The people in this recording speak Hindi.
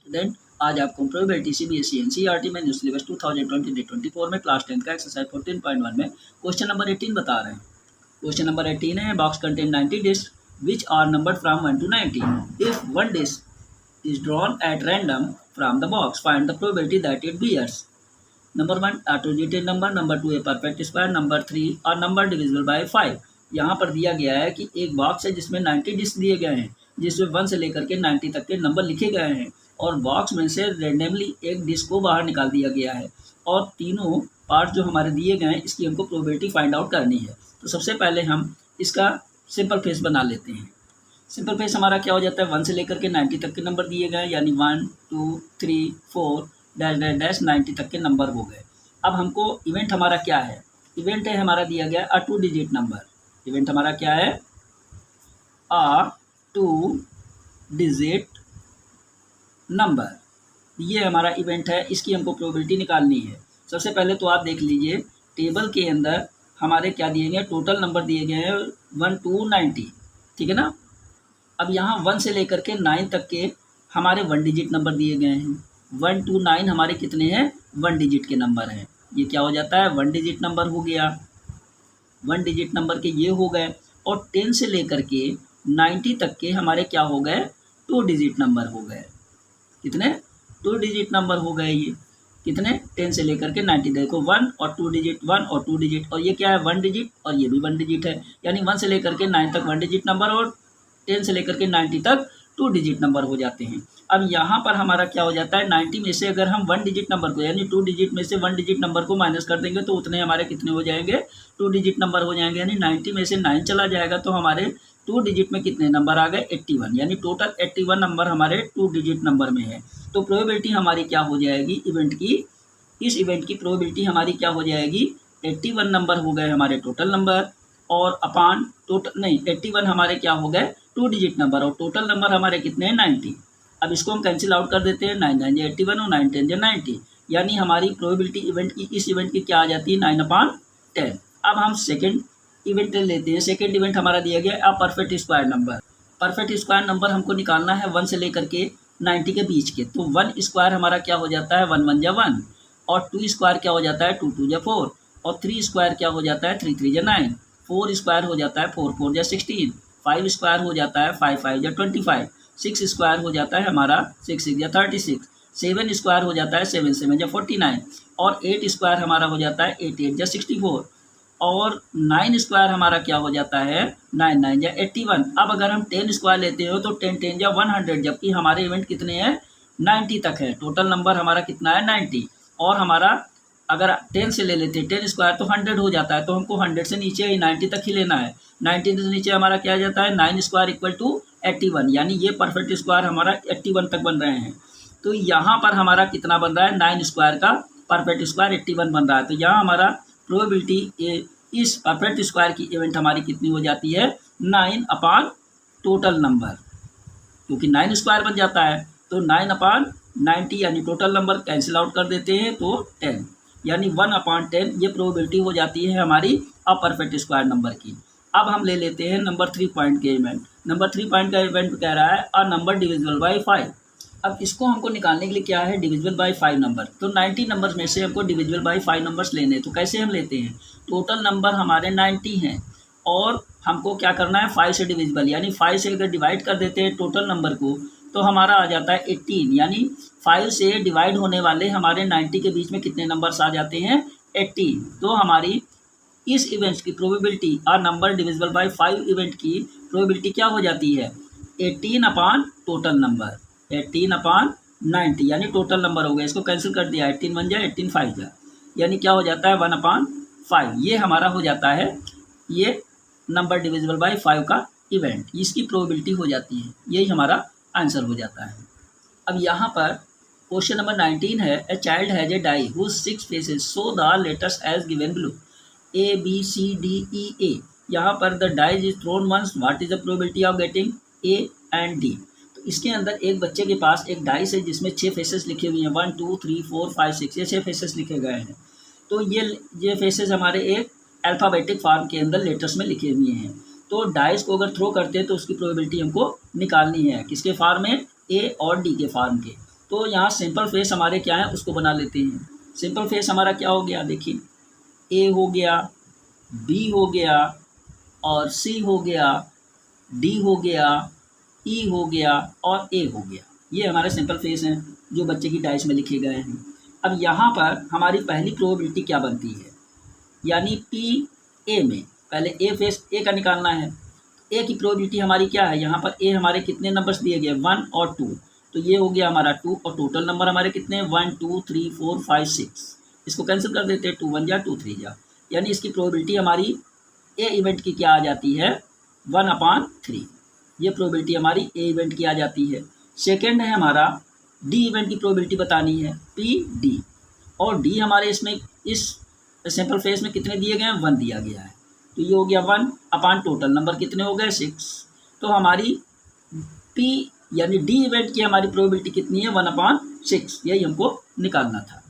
स्टूडेंट, आज आपको प्रोबेबिलिटी सीबीएसई एनसीईआरटी में न्यू सिलेबस 2023-24 में क्लास 10 का एक्सरसाइज 14.1 में क्वेश्चन नंबर 18 बता रहे हैं। क्वेश्चन नंबर 18 है, box contain 90 dish which are numbered from 1 to 90. If one dish is drawn at random from the box, find the probability that it bears. Number 1 a two-digit number, number 2 a perfect square, number 3 a number divisible by 5. यहाँ पर दिया गया है कि एक बॉक्स है जिसमें 90 डिस्क दिए गए हैं, जिसमें 1 से लेकर के 90 तक के नंबर लिखे गए हैं और बॉक्स में से रेंडमली एक डिस्क को बाहर निकाल दिया गया है और तीनों पार्ट जो हमारे दिए गए हैं इसकी हमको प्रोबेबिलिटी फाइंड आउट करनी है। तो सबसे पहले हम इसका सिंपल फेस बना लेते हैं। सिंपल फेस हमारा क्या हो जाता है, 1 से लेकर के 90 तक के नंबर दिए गए, यानी 1 2 3 4 डैश डैश डैश 90 तक के नंबर हो गए। अब हमको इवेंट हमारा क्या है, इवेंट है हमारा दिया गया अ 2 डिजिट नंबर। इवेंट हमारा क्या है, अ 2 डिजिट नंबर, ये हमारा इवेंट है, इसकी हमको प्रोबेबिलिटी निकालनी है। सबसे पहले तो आप देख लीजिए टेबल के अंदर हमारे क्या दिए गए, टोटल नंबर दिए गए हैं 1 to 90, ठीक है ना। अब यहाँ 1 से लेकर के 9 तक के हमारे 1 डिजिट नंबर दिए गए हैं। 1 to 9 हमारे कितने हैं, 1 डिजिट के नंबर हैं। ये क्या हो जाता है, 1 डिजिट नंबर हो गया, 1 डिजिट नंबर के ये हो गए। और 10 से लेकर के 90 तक के हमारे क्या हो गए, 2 डिजिट नंबर हो गए। कितने, 2 डिजिट नंबर हो गए। ये कितने, 10 से लेकर के 90, देखो 1 और 2 डिजिट, 1 और 2 डिजिट, और ये क्या है 1 डिजिट और ये भी 1 डिजिट है, यानी 1 से लेकर के 9 तक 1 डिजिट नंबर और 10 से लेकर के 90 तक 2 डिजिट नंबर हो जाते हैं। अब यहाँ पर हमारा क्या हो जाता है, 90 में से अगर हम 1 डिजिट नंबर को यानी 2 डिजिट में से 1 डिजिट नंबर को माइनस कर देंगे तो उतने हमारे कितने हो जाएंगे, 2 डिजिट नंबर हो जाएंगे। यानी 90 में से 9 चला जाएगा तो हमारे 2 डिजिट में कितने नंबर आ गए, 81, यानी टोटल 81 नंबर हमारे 2 डिजिट नंबर में है। तो प्रोबेबिलिटी हमारी क्या हो जाएगी इवेंट की, इस इवेंट की प्रोबेबिलिटी हमारी क्या हो जाएगी, 81 नंबर हो गए हमारे टोटल नंबर और अपान टोटल नहीं 81 हमारे क्या हो गए 2 डिजिट नंबर और टोटल नंबर हमारे कितने हैं 90। अब इसको हम कैंसिल आउट कर देते हैं, 9 9 जो 81 और 9 10 जो 90, यानी हमारी प्रोबेबिलिटी इवेंट की इस इवेंट की क्या आ जाती है 9/10। अब हम सेकंड इवेंट लेते हैं। सेकंड इवेंट हमारा दिया गया a perfect square number. Perfect square number हमको निकालना है 1 से लेकर के 90 के बीच के। तो 1 स्क्वायर हमारा क्या हो जाता है 1 1 जा 1 और 2 स्क्वायर क्या हो जाता है 2 2 जा 4 और 3 स्क्वायर क्या हो जाता है 3 3 जा 9, 4 स्क्वायर हो जाता है 4 4 जा 16, 5 स्क्वायर हो जाता है 5 5 जा 25, 6 स्क्वायर हो जाता है हमारा 6 6 जा 36, 7 स्क्वायर हो जाता है 7 7 जा 49 और 8 स्क्वायर हमारा हो जाता है 8 8 जा 64 और 9 स्क्वायर हमारा क्या हो जाता है 9 9 जा 81। अब अगर हम 10 स्क्वायर लेते हो तो 10 10 जा 100, जबकि हमारे इवेंट कितने हैं 90 तक है। टोटल नंबर हमारा कितना है 90 और हमारा अगर 10 से ले लेते हैं 10 स्क्वायर तो 100 हो जाता है, तो हमको 100 से नीचे ही 90 तक ही लेना है। 90 से नीचे हमारा क्या आ जाता है 9 स्क्वायर इक्वल टू 81, यानी ये परफेक्ट स्क्वायर हमारा 81 तक बन रहे हैं। तो यहाँ पर हमारा कितना बन रहा है 9 स्क्वायर का परफेक्ट स्क्वायर 81 बन रहा है। तो यहाँ हमारा प्रोबेबिलिटी इस परफेक्ट स्क्वायर की इवेंट हमारी कितनी हो जाती है 9 अपान टोटल नंबर, क्योंकि 9 स्क्वायर बन जाता है तो 9 अपान 90 यानी टोटल नंबर कैंसिल आउट कर देते हैं तो 10, यानी 1/10 ये प्रोबेबिलिटी हो जाती है हमारी अपरफेक्ट स्क्वायर नंबर की। अब हम ले लेते हैं नंबर 3 पॉइंट के इवेंट। नंबर 3 पॉइंट का इवेंट कह रहा है अ नंबर डिविजिबल बाय 5। अब इसको हमको निकालने के लिए क्या है डिविजिबल बाय 5 नंबर। तो 90 नंबर्स में से हमको डिविजिबल बाय 5 नंबर्स लेने हैं। तो कैसे हम लेते हैं, टोटल नंबर हमारे 90 हैं और हमको क्या करना है 5 से डिविजिबल, यानी 5 से अगर डिवाइड कर देते हैं टोटल नंबर को तो हमारा आ जाता है 18, यानी 5 से डिवाइड होने वाले हमारे 90 के बीच में कितने नंबर्स आ जाते हैं 18। तो हमारी इस इवेंट्स की probability a number divisible by 5 event की प्रोबेबिलिटी क्या हो जाती है 18 अपान टोटल नंबर, 18/90, यानी टोटल नंबर हो गया। इसको कैंसिल कर दिया, 18 1 जा 18 5 जा, यानी क्या हो जाता है 1/5। ये हमारा हो जाता है ये नंबर डिविजिबल बाय 5 का इवेंट, इसकी प्रोबेबिलिटी हो जाती है, यही हमारा आंसर हो जाता है। अब यहाँ पर क्वेश्चन नंबर 19 है, a child has a die whose 6 faces so the letters as given below A B C D E A। यहाँ पर the dies is thrown once, what is the probability of getting A and D। तो इसके अंदर एक बच्चे के पास एक डाइस है जिसमें 6 फेसेस लिखे हुए हैं, 1 2 3 4 5 6, ये 6 फेसेस लिखे गए हैं। तो ये फेसेस हमारे एक अल्फ़ाबेटिक फॉर्म के अंदर लेटर्स में लिखे हुए हैं। तो डाइस को अगर थ्रो करते हैं तो उसकी प्रोबेबिलिटी हमको निकालनी है, किसके फॉर्म में, ए और डी के फॉर्म के। तो यहाँ सिंपल फेस हमारे क्या है उसको बना लेते हैं। सिंपल फेस हमारा क्या हो गया, देखिए ए हो गया, बी हो गया और सी हो गया, डी हो गया, ई हो गया और ए हो गया। ये हमारे सिंपल फेस हैं जो बच्चे की डाइस में लिखे गए हैं। अब यहाँ पर हमारी पहली प्रोबेबिलिटी क्या बनती है, यानी पी ए में पहले ए फेस ए का निकालना है। ए की प्रोबेबिलिटी हमारी क्या है, यहाँ पर ए हमारे कितने नंबर्स दिए गए 1 और 2, तो ये हो गया हमारा 2 और टोटल नंबर हमारे कितने हैं 1 2 3 4 5 6। इसको कैंसिल कर देते हैं, 2 1 जा 2 3 जा, यानी इसकी प्रोबेबिलिटी हमारी ए इवेंट की क्या आ जाती है 1/3। ये प्रोबेबिलिटी हमारी ए इवेंट की आ जाती है। सेकेंड है हमारा डी इवेंट की प्रोबेबिलिटी बतानी है, पी डी, और डी हमारे इसमें इस सिंपल फेस में कितने दिए गए हैं 1 दिया गया है, तो ये हो गया 1 टोटल नंबर कितने हो गए 6। तो हमारी पी यानी डी इवेंट की हमारी प्रोबेबिलिटी कितनी है 1/6, यही हमको निकालना था।